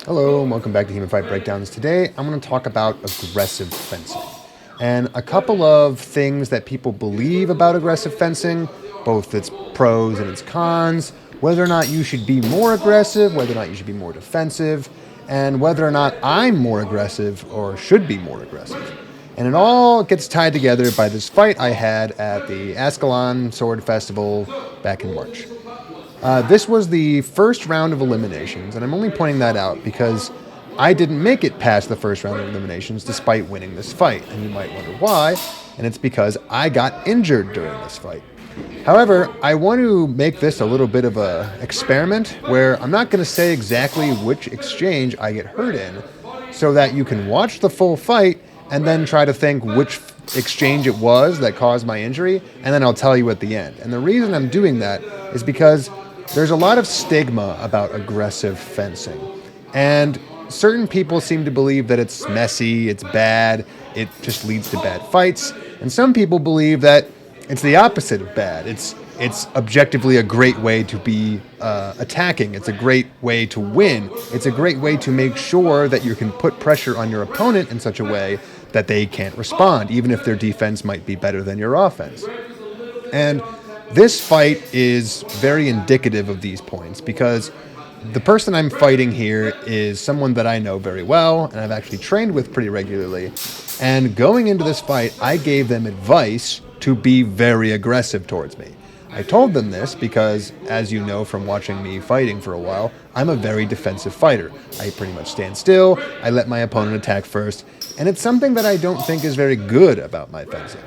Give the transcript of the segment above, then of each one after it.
Hello and welcome back to HEMAFightBreakdowns. Today I'm going to talk about aggressive fencing and a couple of things that people believe about aggressive fencing, both its pros and its cons, whether or not you should be more aggressive, whether or not you should be more defensive, and whether or not I'm more aggressive or should be more aggressive. And it all gets tied together by this fight I had at the Ascalon Sword Festival back in March. This was the first round of eliminations, and I'm only pointing that out because I didn't make it past the first round of eliminations despite winning this fight. And you might wonder why, and it's because I got injured during this fight. However, I want to make this a little bit of an experiment where I'm not going to say exactly which exchange I get hurt in so that you can watch the full fight and then try to think which exchange it was that caused my injury, and then I'll tell you at the end. And the reason I'm doing that is because there's a lot of stigma about aggressive fencing. And certain people seem to believe that it's messy, it's bad, it just leads to bad fights. And some people believe that it's the opposite of bad. It's objectively a great way to be attacking. It's a great way to win. It's a great way to make sure that you can put pressure on your opponent in such a way that they can't respond, even if their defense might be better than your offense. And this fight is very indicative of these points because the person I'm fighting here is someone that I know very well and I've actually trained with pretty regularly. And going into this fight, I gave them advice to be very aggressive towards me. I told them this because, as you know from watching me fighting for a while, I'm a very defensive fighter. I pretty much stand still, I let my opponent attack first, and it's something that I don't think is very good about my fencing.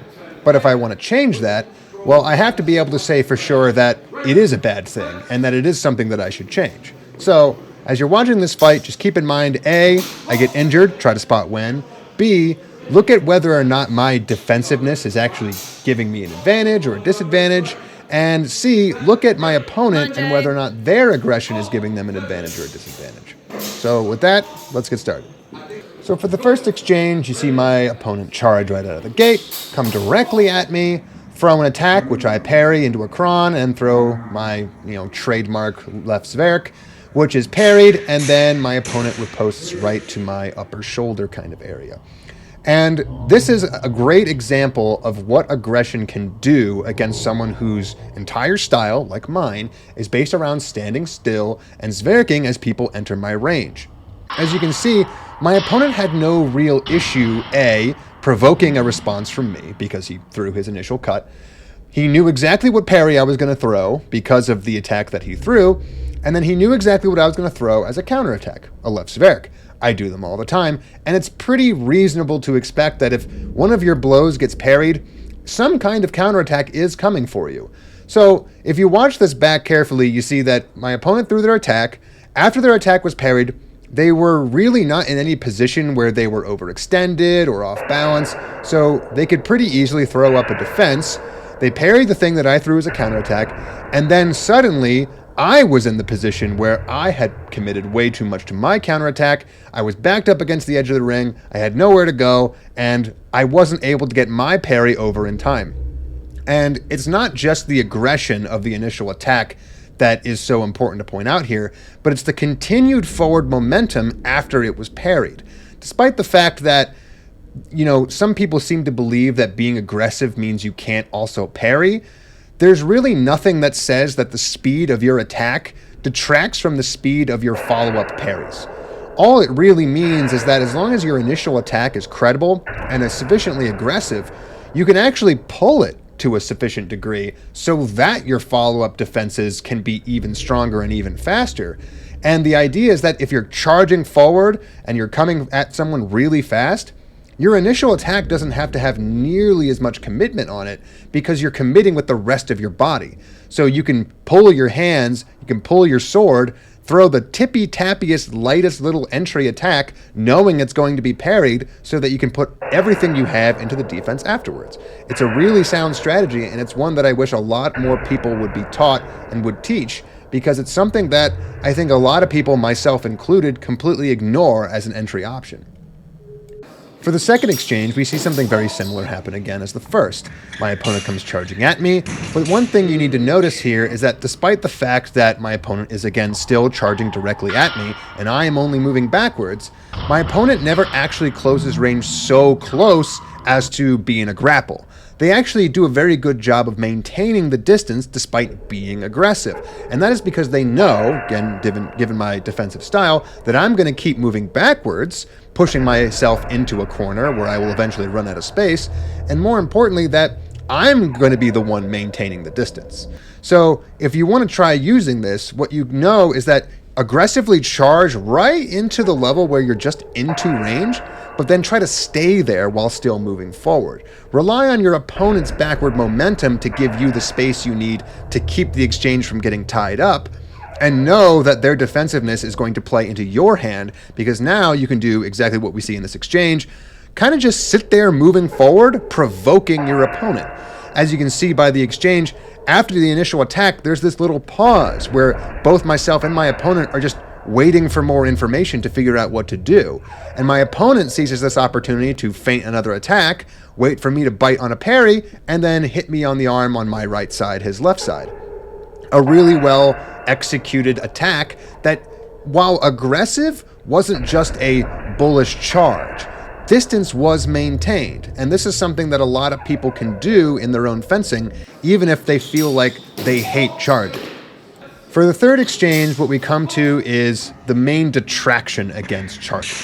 But if I want to change that, well, I have to be able to say for sure that it is a bad thing and that it is something that I should change. So, as you're watching this fight, just keep in mind, A, I get injured, try to spot when. B, look at whether or not my defensiveness is actually giving me an advantage or a disadvantage. And C, look at my opponent and whether or not their aggression is giving them an advantage or a disadvantage. So with that, let's get started. So for the first exchange, you see my opponent charge right out of the gate, come directly at me, throw an attack, which I parry into a cron, and throw my trademark left zverk, which is parried, and then my opponent riposts right to my upper shoulder kind of area. And this is a great example of what aggression can do against someone whose entire style, like mine, is based around standing still and zverking as people enter my range. As you can see, my opponent had no real issue, A, provoking a response from me because he threw his initial cut. He knew exactly what parry I was going to throw because of the attack that he threw, and then he knew exactly what I was going to throw as a counterattack, a left zverk. I do them all the time, and it's pretty reasonable to expect that if one of your blows gets parried, some kind of counterattack is coming for you. So if you watch this back carefully, you see that my opponent threw their attack. After their attack was parried, they were really not in any position where they were overextended or off balance, so they could pretty easily throw up a defense. They parried the thing that I threw as a counterattack, and then suddenly I was in the position where I had committed way too much to my counterattack. I was backed up against the edge of the ring, I had nowhere to go, and I wasn't able to get my parry over in time. And it's not just the aggression of the initial attack that is so important to point out here, but it's the continued forward momentum after it was parried. Despite the fact that, some people seem to believe that being aggressive means you can't also parry, there's really nothing that says that the speed of your attack detracts from the speed of your follow-up parries. All it really means is that as long as your initial attack is credible and is sufficiently aggressive, you can actually pull it to a sufficient degree so that your follow-up defenses can be even stronger and even faster. And the idea is that if you're charging forward and you're coming at someone really fast, your initial attack doesn't have to have nearly as much commitment on it because you're committing with the rest of your body. So you can pull your hands, you can pull your sword, throw the tippy-tappiest, lightest little entry attack, knowing it's going to be parried so that you can put everything you have into the defense afterwards. It's a really sound strategy, and it's one that I wish a lot more people would be taught and would teach, because it's something that I think a lot of people, myself included, completely ignore as an entry option. For the second exchange, we see something very similar happen again as the first. My opponent comes charging at me, but one thing you need to notice here is that despite the fact that my opponent is again still charging directly at me, and I am only moving backwards, my opponent never actually closes range so close as to be in a grapple. They actually do a very good job of maintaining the distance despite being aggressive. And that is because they know, again, given my defensive style, that I'm going to keep moving backwards, pushing myself into a corner where I will eventually run out of space, and more importantly, that I'm going to be the one maintaining the distance. So if you want to try using this, what you know is that aggressively charge right into the level where you're just into range, but then try to stay there while still moving forward. Rely on your opponent's backward momentum to give you the space you need to keep the exchange from getting tied up, and know that their defensiveness is going to play into your hand, because now you can do exactly what we see in this exchange. Kind of just sit there moving forward, provoking your opponent. As you can see by the exchange, after the initial attack, there's this little pause where both myself and my opponent are just waiting for more information to figure out what to do. And my opponent seizes this opportunity to feint another attack, wait for me to bite on a parry, and then hit me on the arm on my right side, his left side. A really well executed attack that, while aggressive, wasn't just a bullish charge. Distance was maintained, and this is something that a lot of people can do in their own fencing, even if they feel like they hate charging. For the third exchange, what we come to is the main detraction against charging.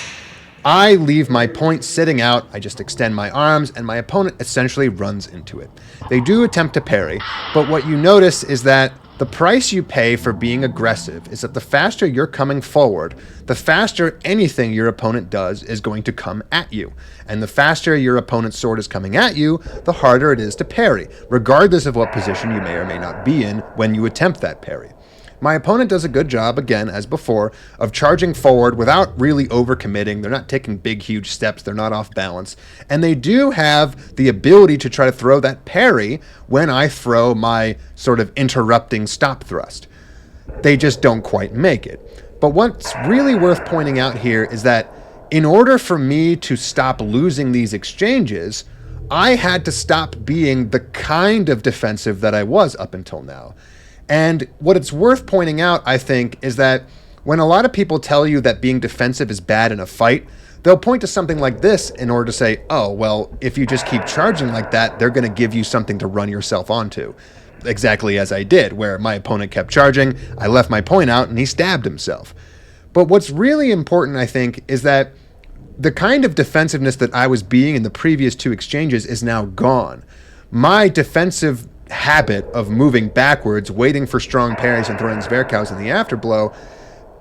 I leave my point sitting out, I just extend my arms, and my opponent essentially runs into it. They do attempt to parry, but what you notice is that the price you pay for being aggressive is that the faster you're coming forward, the faster anything your opponent does is going to come at you. And the faster your opponent's sword is coming at you, the harder it is to parry, regardless of what position you may or may not be in when you attempt that parry. My opponent does a good job, again, as before, of charging forward without really overcommitting. They're not taking big, huge steps. They're not off balance. And they do have the ability to try to throw that parry when I throw my sort of interrupting stop thrust. They just don't quite make it. But what's really worth pointing out here is that in order for me to stop losing these exchanges, I had to stop being the kind of defensive that I was up until now. And what it's worth pointing out, I think, is that when a lot of people tell you that being defensive is bad in a fight, they'll point to something like this in order to say, oh, well, if you just keep charging like that, they're going to give you something to run yourself onto. Exactly as I did, where my opponent kept charging, I left my point out, and he stabbed himself. But what's really important, I think, is that the kind of defensiveness that I was being in the previous two exchanges is now gone. My defensive habit of moving backwards, waiting for strong parries and throwing Zverkaus in the afterblow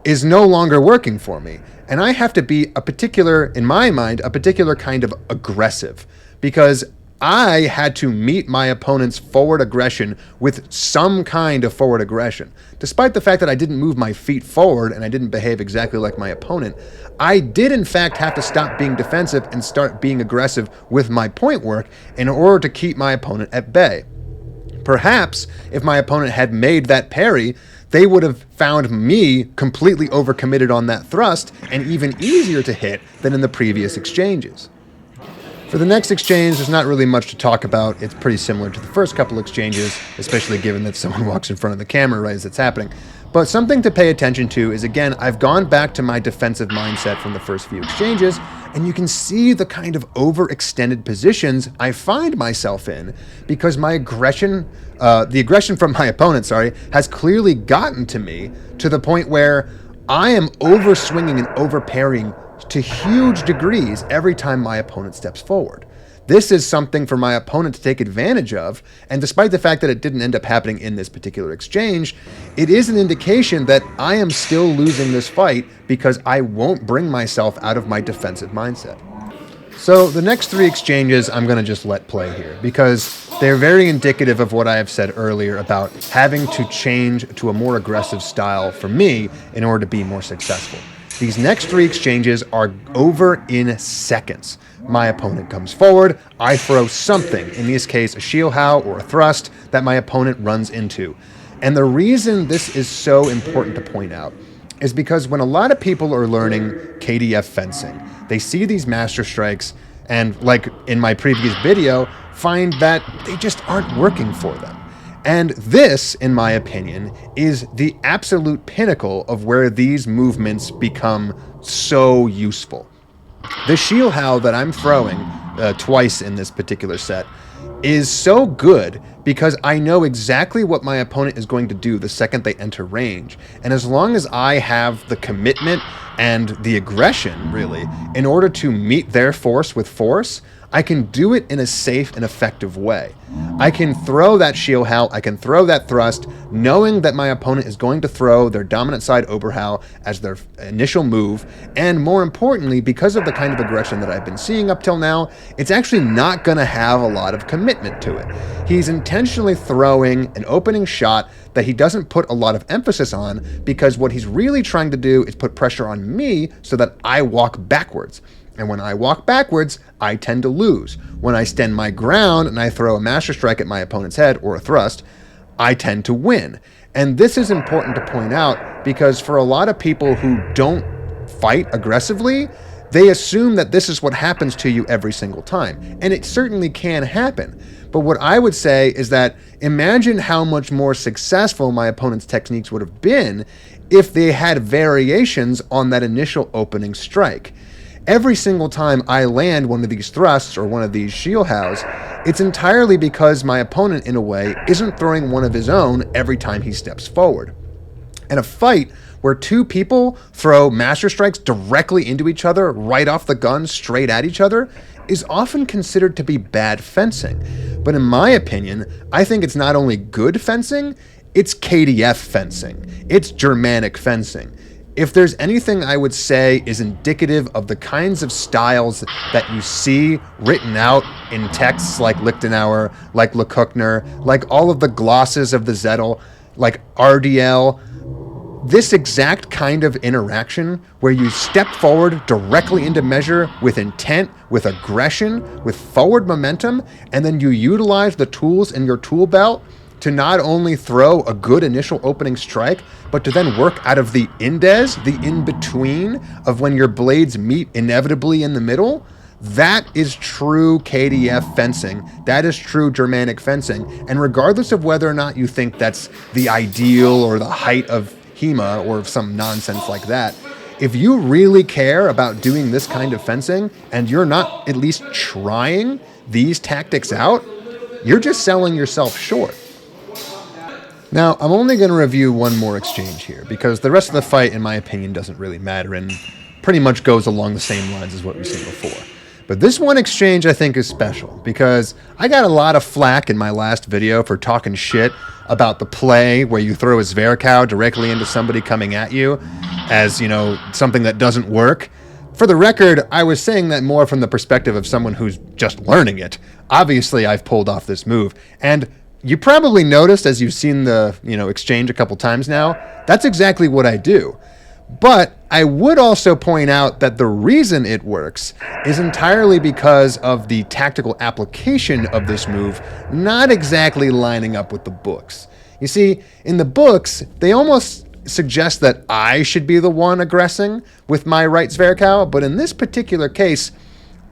is no longer working for me. And I have to be in my mind, a particular kind of aggressive, because I had to meet my opponent's forward aggression with some kind of forward aggression. Despite the fact that I didn't move my feet forward and I didn't behave exactly like my opponent, I did in fact have to stop being defensive and start being aggressive with my point work in order to keep my opponent at bay. Perhaps if my opponent had made that parry, they would have found me completely overcommitted on that thrust and even easier to hit than in the previous exchanges. For the next exchange, there's not really much to talk about. It's pretty similar to the first couple exchanges, especially given that someone walks in front of the camera right as it's happening. But something to pay attention to is, again, I've gone back to my defensive mindset from the first few exchanges, and you can see the kind of overextended positions I find myself in because my aggression, the aggression from my opponent, has clearly gotten to me to the point where I am overswinging and overparrying to huge degrees every time my opponent steps forward. This is something for my opponent to take advantage of, and despite the fact that it didn't end up happening in this particular exchange, it is an indication that I am still losing this fight because I won't bring myself out of my defensive mindset. So the next three exchanges I'm going to just let play here because they're very indicative of what I have said earlier about having to change to a more aggressive style for me in order to be more successful. These next three exchanges are over in seconds. My opponent comes forward, I throw something, in this case a Shielhao or a thrust, that my opponent runs into. And the reason this is so important to point out is because when a lot of people are learning KDF fencing, They see these master strikes and, like in my previous video, find that they just aren't working for them. And this, in my opinion, is the absolute pinnacle of where these movements become so useful. The shield howl that I'm throwing twice in this particular set is so good because I know exactly what my opponent is going to do the second they enter range. And as long as I have the commitment and the aggression, really, in order to meet their force with force, I can do it in a safe and effective way. I can throw that shield howl, I can throw that thrust, knowing that my opponent is going to throw their dominant side overhowl as their initial move, and more importantly, because of the kind of aggression that I've been seeing up till now, it's actually not going to have a lot of commitment to it. He's intentionally throwing an opening shot that he doesn't put a lot of emphasis on, because what he's really trying to do is put pressure on me so that I walk backwards. And when I walk backwards, I tend to lose. When I stand my ground and I throw a master strike at my opponent's head or a thrust, I tend to win. And this is important to point out because for a lot of people who don't fight aggressively, they assume that this is what happens to you every single time. And it certainly can happen. But what I would say is that imagine how much more successful my opponent's techniques would have been if they had variations on that initial opening strike. Every single time I land one of these thrusts or one of these shield howls, it's entirely because my opponent, in a way, isn't throwing one of his own every time he steps forward. In a fight where two people throw master strikes directly into each other, right off the gun, straight at each other, is often considered to be bad fencing. But in my opinion, I think it's not only good fencing, it's KDF fencing. It's Germanic fencing. If there's anything I would say is indicative of the kinds of styles that you see written out in texts like Lichtenauer, like Lecoughner, like all of the glosses of the Zettel, like RDL, this exact kind of interaction where you step forward directly into measure with intent, with aggression, with forward momentum, and then you utilize the tools in your tool belt to not only throw a good initial opening strike, but to then work out of the indes, the in-between of when your blades meet inevitably in the middle. That is true KDF fencing. That is true Germanic fencing. And regardless of whether or not you think that's the ideal or the height of HEMA or some nonsense like that, if you really care about doing this kind of fencing and you're not at least trying these tactics out, you're just selling yourself short. Now, I'm only going to review one more exchange here because the rest of the fight, in my opinion, doesn't really matter and pretty much goes along the same lines as what we've seen before. But this one exchange I think is special because I got a lot of flack in my last video for talking shit about the play where you throw a Zverkow directly into somebody coming at you as, you know, something that doesn't work. For the record, I was saying that more from the perspective of someone who's just learning it. Obviously, I've pulled off this move, and you probably noticed as you've seen the, exchange a couple times now, that's exactly what I do. But I would also point out that the reason it works is entirely because of the tactical application of this move not exactly lining up with the books. You see, in the books, they almost suggest that I should be the one aggressing with my right Zverkow, but in this particular case,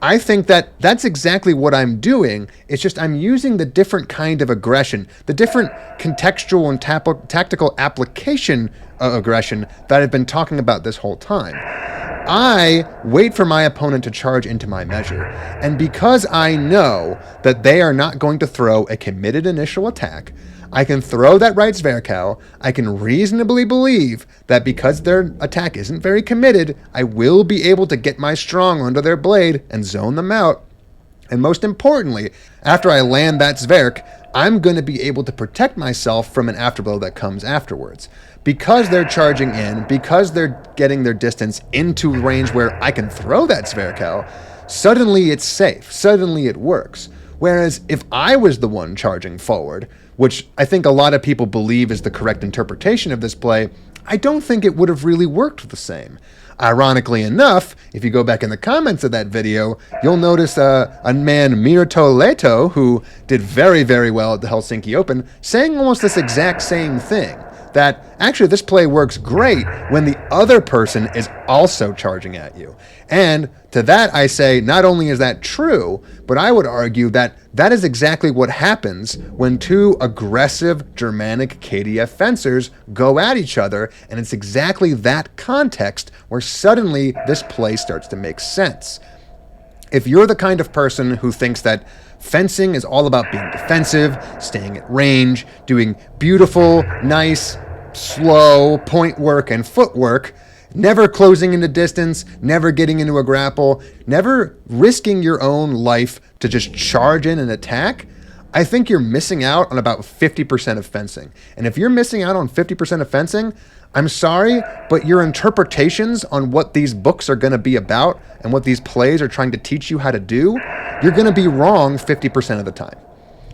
I think that that's exactly what I'm doing. It's just I'm using the different kind of aggression, the different contextual and tactical application of aggression that I've been talking about this whole time. I wait for my opponent to charge into my measure, and because I know that they are not going to throw a committed initial attack, I can throw that right Zverkow. I can reasonably believe that because their attack isn't very committed, I will be able to get my strong under their blade and zone them out. And most importantly, after I land that Zverk, I'm going to be able to protect myself from an afterblow that comes afterwards. Because they're charging in, because they're getting their distance into range where I can throw that Zverkow, suddenly it's safe. Suddenly it works. Whereas if I was the one charging forward, which I think a lot of people believe is the correct interpretation of this play, I don't think it would have really worked the same. Ironically enough, if you go back in the comments of that video, you'll notice a man, Mirto Leto, who did very, very well at the Helsinki Open, saying almost this exact same thing, that actually this play works great when the other person is also charging at you. And to that I say, not only is that true, but I would argue that that is exactly what happens when two aggressive Germanic KDF fencers go at each other, and it's exactly that context where suddenly this play starts to make sense. If you're the kind of person who thinks that fencing is all about being defensive, staying at range, doing beautiful, nice, slow point work and footwork, never closing into distance, never getting into a grapple, never risking your own life to just charge in and attack, I think you're missing out on about 50% of fencing. And if you're missing out on 50% of fencing, I'm sorry, but your interpretations on what these books are going to be about and what these plays are trying to teach you how to do, you're going to be wrong 50% of the time.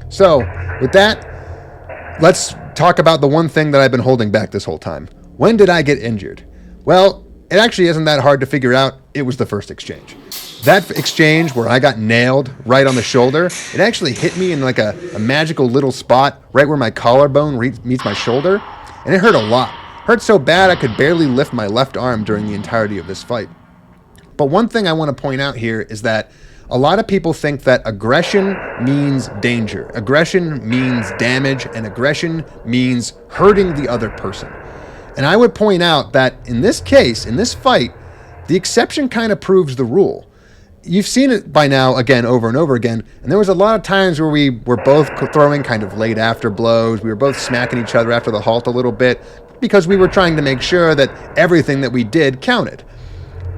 So with that, let's talk about the one thing that I've been holding back this whole time. When did I get injured? Well, it actually isn't that hard to figure out. It was the first exchange. That exchange where I got nailed right on the shoulder, it actually hit me in like a magical little spot right where my collarbone meets my shoulder, and it hurt a lot. Hurt so bad I could barely lift my left arm during the entirety of this fight. But one thing I want to point out here is that a lot of people think that aggression means danger. Aggression means damage, and aggression means hurting the other person. And I would point out that in this case, in this fight, the exception kind of proves the rule. You've seen it by now, again, over and over again, and there was a lot of times where we were both throwing kind of late after blows. We were both smacking each other after the halt a little bit because we were trying to make sure that everything that we did counted.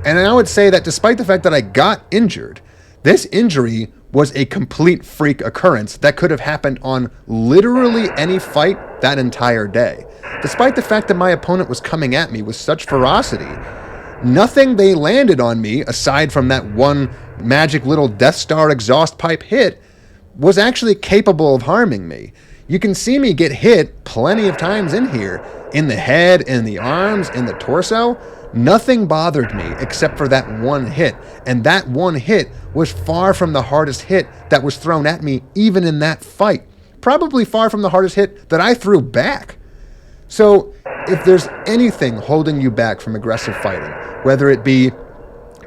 And I would say that despite the fact that I got injured, this injury was a complete freak occurrence that could have happened on literally any fight that entire day. Despite the fact that my opponent was coming at me with such ferocity, nothing they landed on me, aside from that one magic little Death Star exhaust pipe hit, was actually capable of harming me. You can see me get hit plenty of times in here, in the head, in the arms, in the torso. Nothing bothered me except for that one hit, and that one hit was far from the hardest hit that was thrown at me even in that fight. Probably far from the hardest hit that I threw back. So if there's anything holding you back from aggressive fighting, whether it be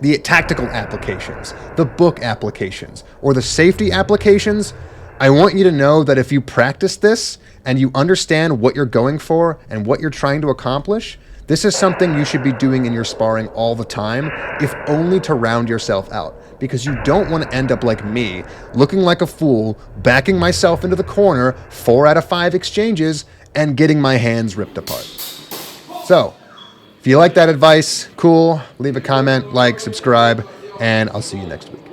the tactical applications, the book applications, or the safety applications, I want you to know that if you practice this and you understand what you're going for and what you're trying to accomplish, this is something you should be doing in your sparring all the time, if only to round yourself out. Because you don't want to end up like me, looking like a fool, backing myself into the corner 4 out of 5 exchanges, and getting my hands ripped apart. So, if you like that advice, cool, leave a comment, like, subscribe, and I'll see you next week.